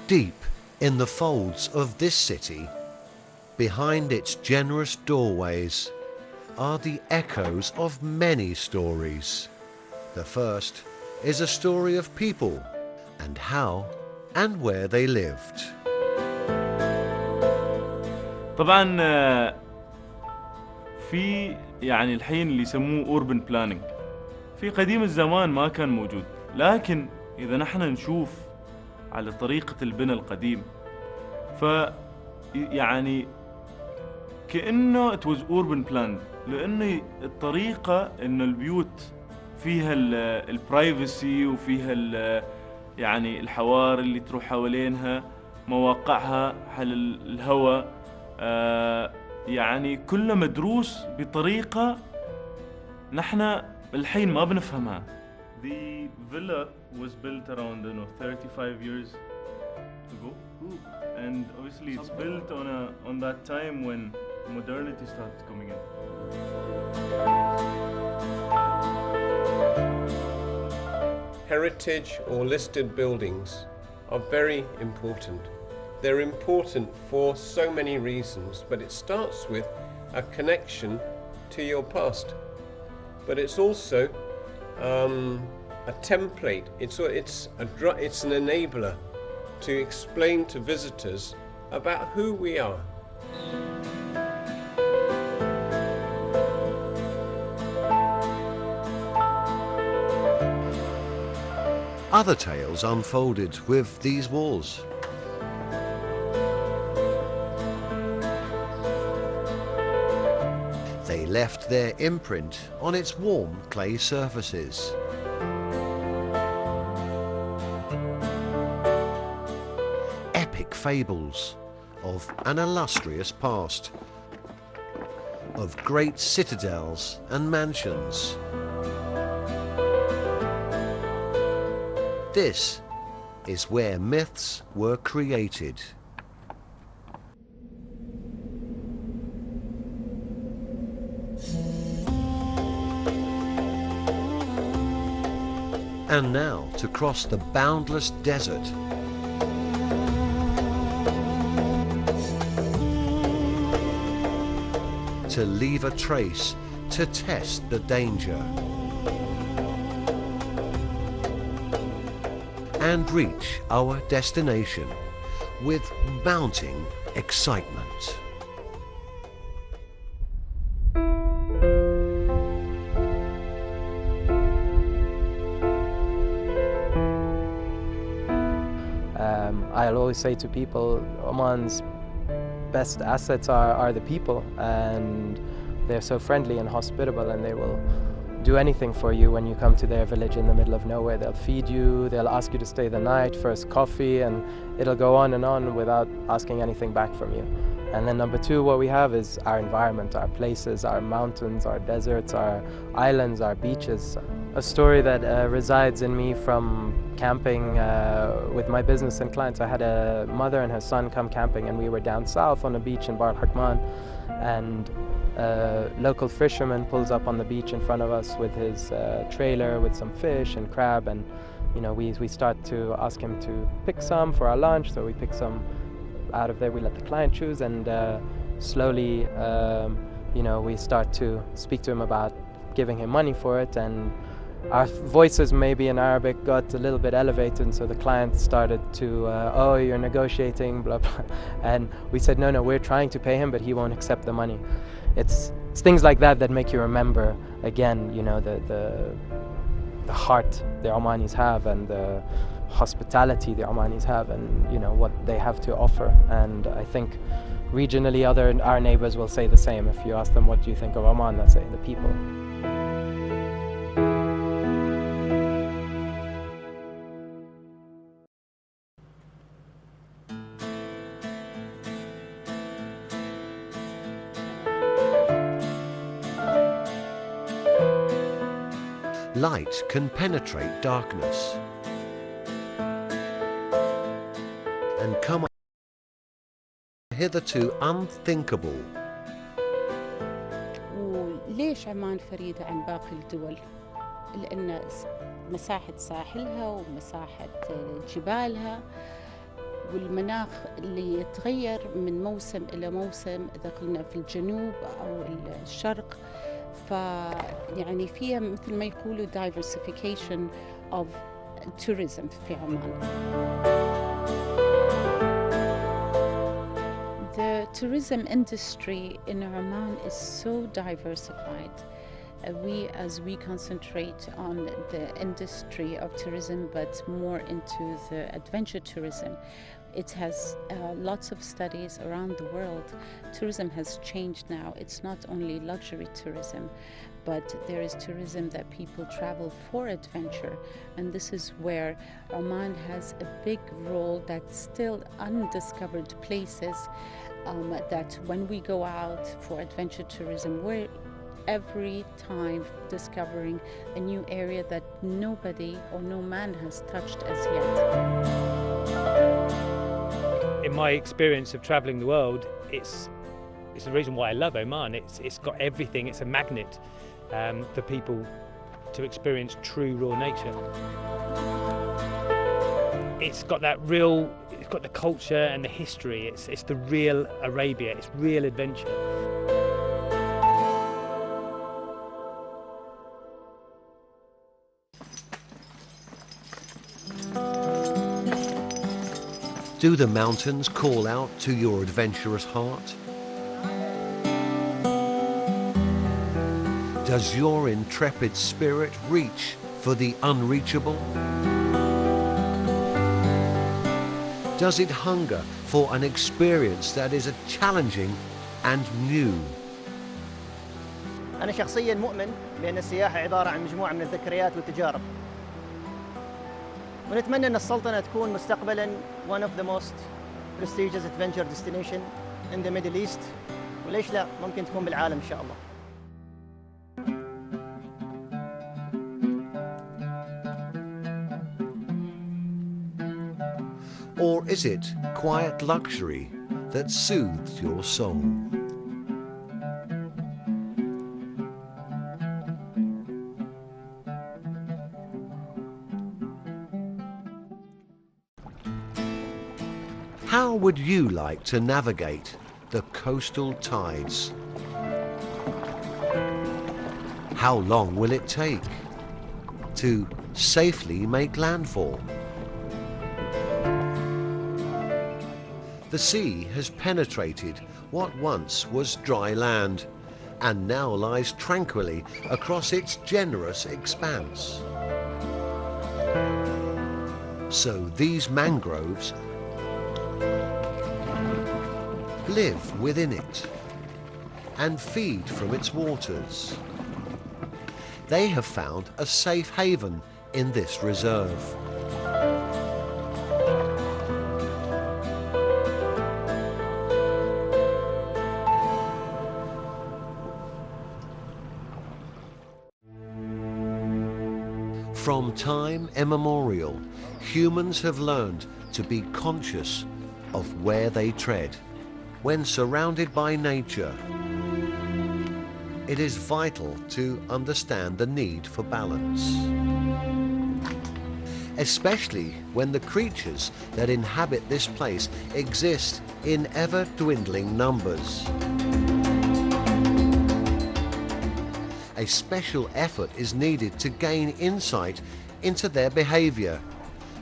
Deep in the folds of this city, behind its generous doorways, are the echoes of many stories. The first is a story of people and how and where they lived. طبعا في يعني الحين اللي يسموه urban planning في قديم الزمان ما كان موجود، لكن إذا نحن نشوف على طريقة البناء القديم يعني كأنه it was urban planned، لأن الطريقة إنه البيوت فيها البرايفسي وفيها يعني الحوار اللي تروح حوالينها، مواقعها حل الهواء، يعني كله مدروس بطريقة نحن الحين ما بنفهمها. The villa was built around 35 years ago, and obviously it's built on that time when modernity started coming in. Heritage or listed buildings are very important. They're important for so many reasons, but it starts with a connection to your past. But it's also a template. It's an enabler to explain to visitors about who we are. Other tales unfolded with these walls. They left their imprint on its warm clay surfaces. Epic fables of an illustrious past, of great citadels and mansions. This is where myths were created. And now to cross the boundless desert. To leave a trace, to test the danger. And reach our destination with mounting excitement. I'll always say to people, Oman's best assets are the people, and they're so friendly and hospitable, and they will do anything for you when you come to their village in the middle of nowhere. They'll feed you, they'll ask you to stay the night, first coffee, and it'll go on and on without asking anything back from you. And then number two, what we have is our environment, our places, our mountains, our deserts, our islands, our beaches. A story that resides in me from camping with my business and clients. I had a mother and her son come camping, and we were down south on a beach in Bar al-Hakman, and a local fisherman pulls up on the beach in front of us with his trailer with some fish and crab, and you know, we start to ask him to pick some for our lunch, so we pick some out of there, we let the client choose, and slowly you know, we start to speak to him about giving him money for it, and our voices maybe in Arabic got a little bit elevated, and so the client started to oh, you're negotiating, blah blah, and we said no, we're trying to pay him, but he won't accept the money. It's things like that that make you remember again, you know, the heart the Omanis have, and the hospitality the Omanis have, and you know what they have to offer. And I think regionally our neighbors will say the same. If you ask them what do you think of Oman, they'll say the people. Light can penetrate darkness and come hitherto unthinkable. وليش عمان فريدة عن باقي الدول؟ لأن مساحة ساحلها ومساحة جبالها والمناخ اللي يتغير من موسم إلى موسم إذا قلنا في الجنوب أو الشرق، فيعني فيها مثل ما يقولوا diversification of tourism في عمان. The tourism industry in Oman is so diversified. We concentrate on the industry of tourism, but more into the adventure tourism. It has lots of studies around the world. Tourism has changed now. It's not only luxury tourism, but there is tourism that people travel for adventure. And this is where Oman has a big role, that's still undiscovered places that when we go out for adventure tourism, we're every time discovering a new area that nobody or no man has touched as yet. In my experience of travelling the world, it's the reason why I love Oman. It's got everything. It's a magnet for people to experience true raw nature. It's got that real, it's got the culture and the history. It's the real Arabia. It's real adventure. Do the mountains call out to your adventurous heart? Does your intrepid spirit reach for the unreachable? Does it hunger for an experience that is challenging and new? أنا شخصياً مؤمن بأن السياحة عبارة عن مجموعة من الذكريات والتجارب، ونتمنى أن السلطنة تكون مستقبلاً one of the most prestigious adventure destination in the Middle East، وليش لا ممكن تكون بالعالم إن شاء الله. Or is it quiet luxury that soothes your soul? How would you like to navigate the coastal tides? How long will it take to safely make landfall? The sea has penetrated what once was dry land and now lies tranquilly across its generous expanse. So these mangroves live within it and feed from its waters. They have found a safe haven in this reserve. From time immemorial, humans have learned to be conscious of where they tread. When surrounded by nature, it is vital to understand the need for balance, especially when the creatures that inhabit this place exist in ever-dwindling numbers. A special effort is needed to gain insight into their behavior,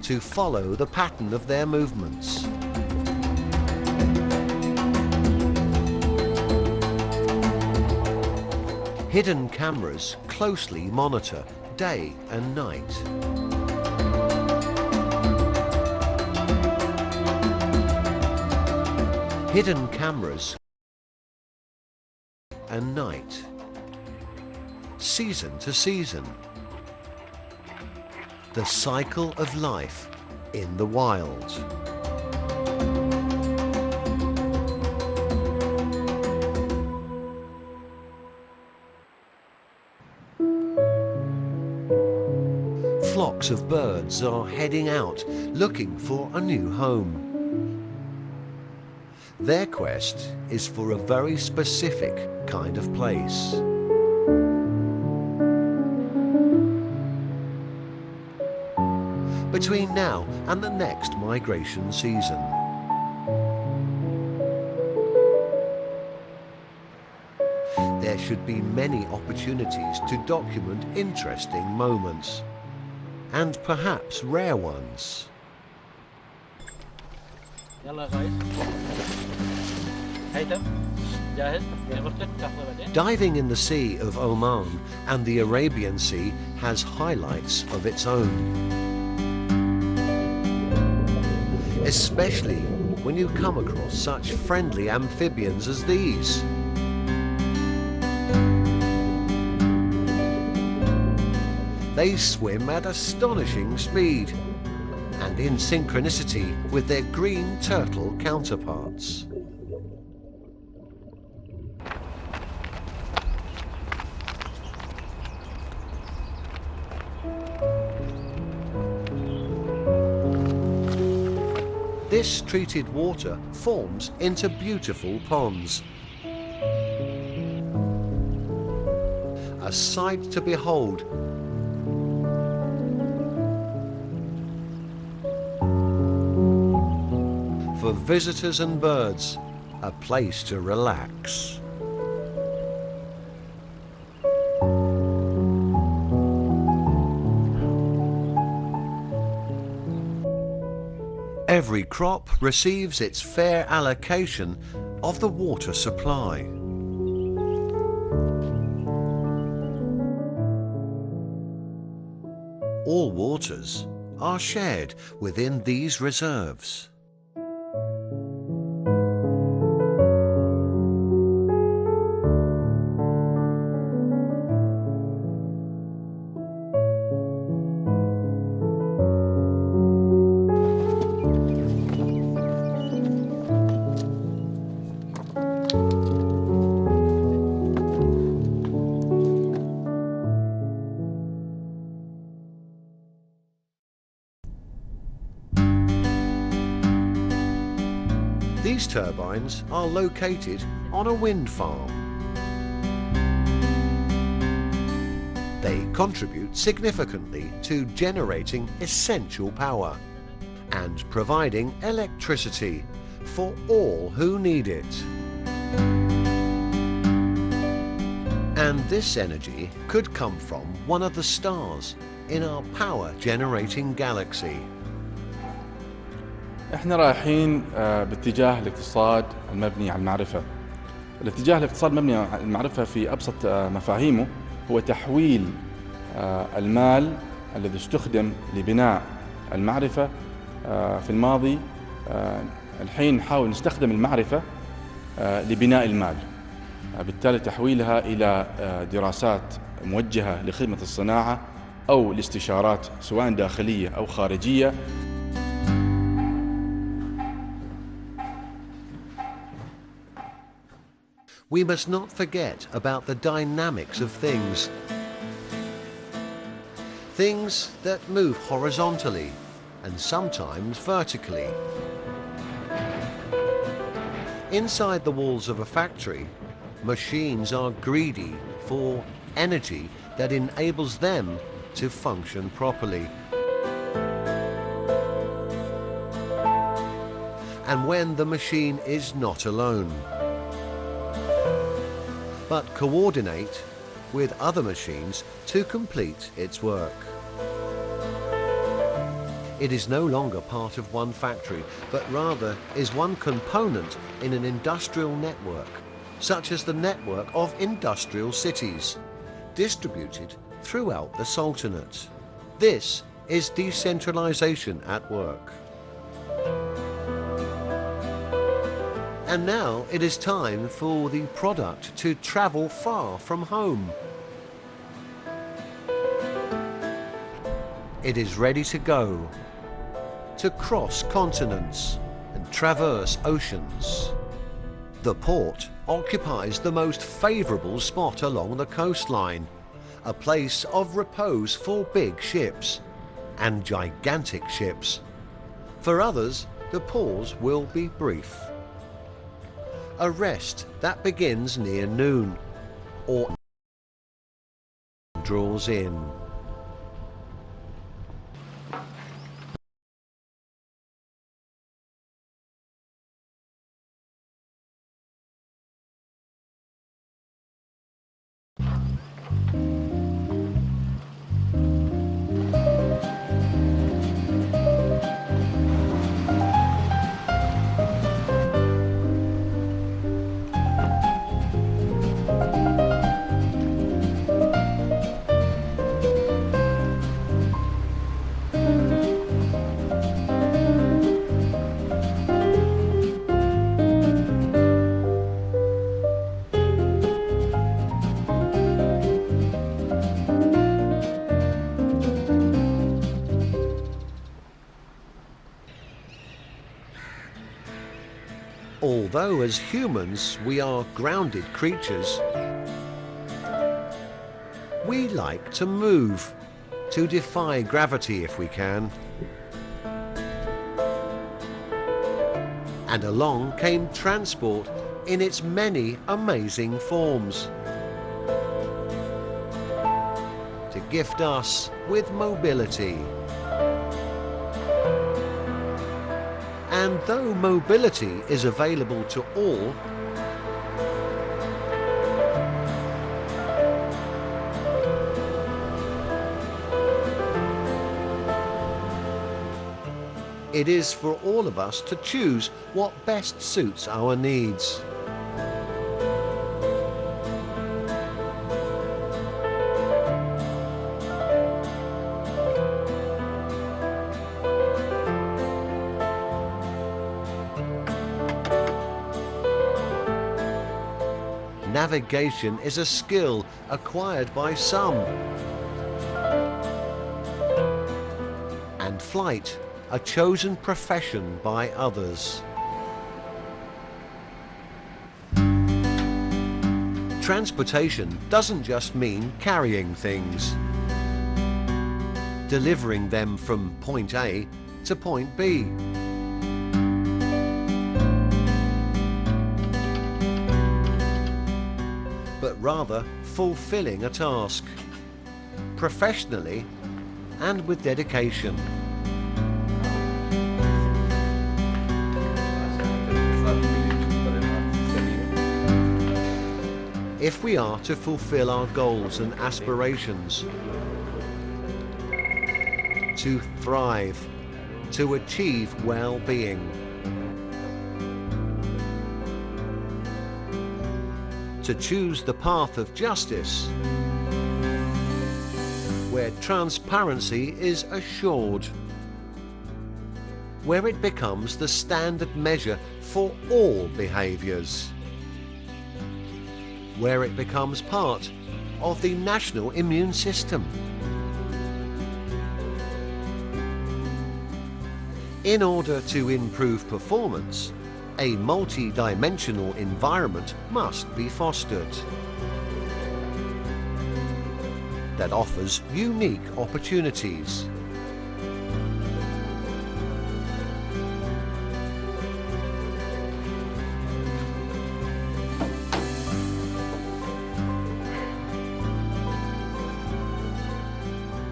to follow the pattern of their movements. Hidden cameras closely monitor day and night. Hidden cameras and night. Season to season. The cycle of life in the wild. Flocks of birds are heading out looking for a new home. Their quest is for a very specific kind of place. Between now and the next migration season, should be many opportunities to document interesting moments, and perhaps rare ones. Diving in the Sea of Oman and the Arabian Sea has highlights of its own, especially when you come across such friendly amphibians as these. They swim at astonishing speed and in synchronicity with their green turtle counterparts. This treated water forms into beautiful ponds. A sight to behold. For visitors and birds, a place to relax. Every crop receives its fair allocation of the water supply. All waters are shared within these reserves. These turbines are located on a wind farm. They contribute significantly to generating essential power and providing electricity for all who need it. And this energy could come from one of the stars in our power-generating galaxy. احنا رايحين باتجاه الاقتصاد المبني على المعرفة. الاتجاه الاقتصاد المبني على المعرفة في أبسط مفاهيمه هو تحويل المال الذي استخدم لبناء المعرفة في الماضي. الحين نحاول نستخدم المعرفة لبناء المال، بالتالي تحويلها إلى دراسات موجهة لخدمة الصناعة أو الاستشارات سواء داخلية أو خارجية. We must not forget about the dynamics of things. Things that move horizontally and sometimes vertically. Inside the walls of a factory, machines are greedy for energy that enables them to function properly. And when the machine is not alone, but coordinate with other machines to complete its work. It is no longer part of one factory, but rather is one component in an industrial network, such as the network of industrial cities, distributed throughout the Sultanate. This is decentralization at work. And now it is time for the product to travel far from home. It is ready to go, to cross continents and traverse oceans. The port occupies the most favorable spot along the coastline, a place of repose for big ships and gigantic ships. For others, the pause will be brief. A rest that begins near noon or draws in. Although as humans we are grounded creatures, we like to move, to defy gravity if we can. And along came transport in its many amazing forms to gift us with mobility. And though mobility is available to all, it is for all of us to choose what best suits our needs. Navigation is a skill acquired by some, and flight a chosen profession by others. Transportation doesn't just mean carrying things, delivering them from point A to point B. But rather fulfilling a task, professionally and with dedication. If we are to fulfill our goals and aspirations, to thrive, to achieve well-being, to choose the path of justice, where transparency is assured, where it becomes the standard measure for all behaviours, where it becomes part of the national immune system. In order to improve performance, a multi-dimensional environment must be fostered that offers unique opportunities.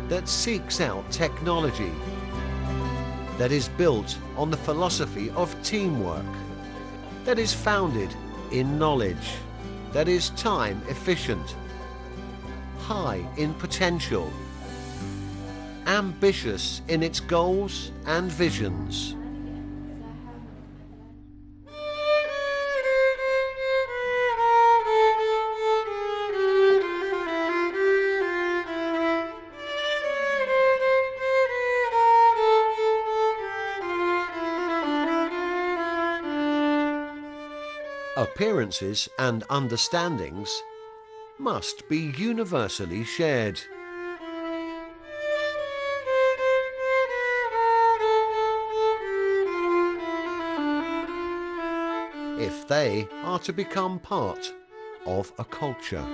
That seeks out technology, that is built on the philosophy of teamwork, that is founded in knowledge, that is time efficient, high in potential, ambitious in its goals and visions. Appearances and understandings must be universally shared. If they are to become part of a culture.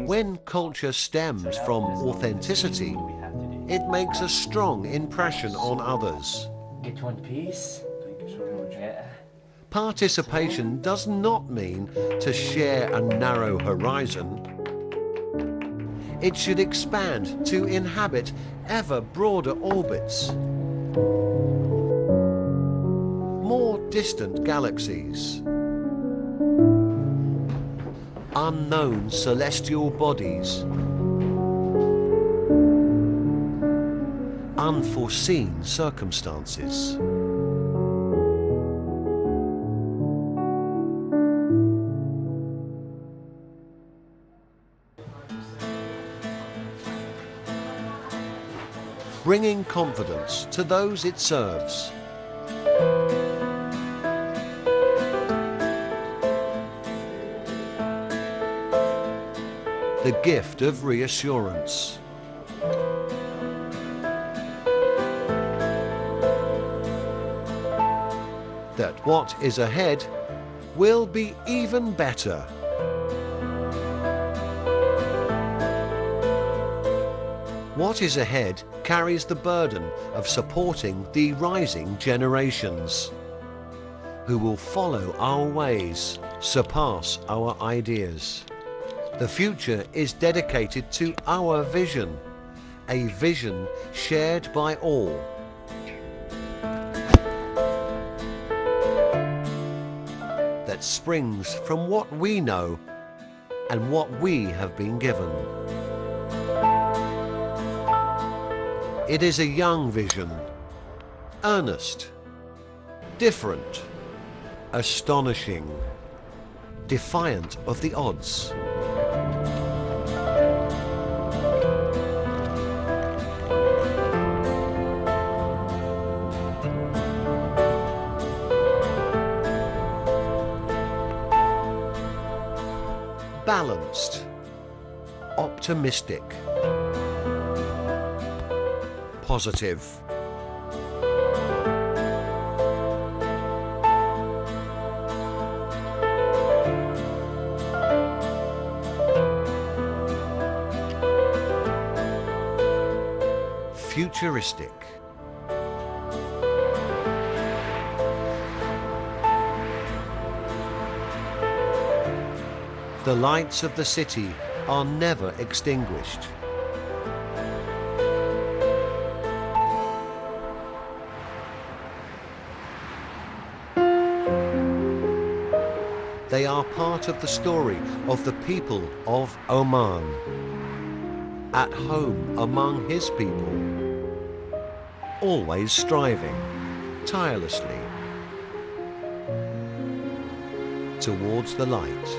When culture stems from authenticity, it makes a strong impression on others. Get one piece. Thank you so much. Yeah. Participation does not mean to share a narrow horizon. It should expand to inhabit ever broader orbits, more distant galaxies. unknown celestial bodies, unforeseen circumstances. Bringing confidence to those it serves. The gift of reassurance. That what is ahead will be even better. What is ahead carries the burden of supporting the rising generations, who will follow our ways, surpass our ideas. The future is dedicated to our vision, a vision shared by all. That springs from what we know and what we have been given. It is a young vision, earnest, different, astonishing, defiant of the odds. Balanced, optimistic, positive. Futuristic. The lights of the city are never extinguished. They are part of the story of the people of Oman, at home among his people, always striving tirelessly towards the light.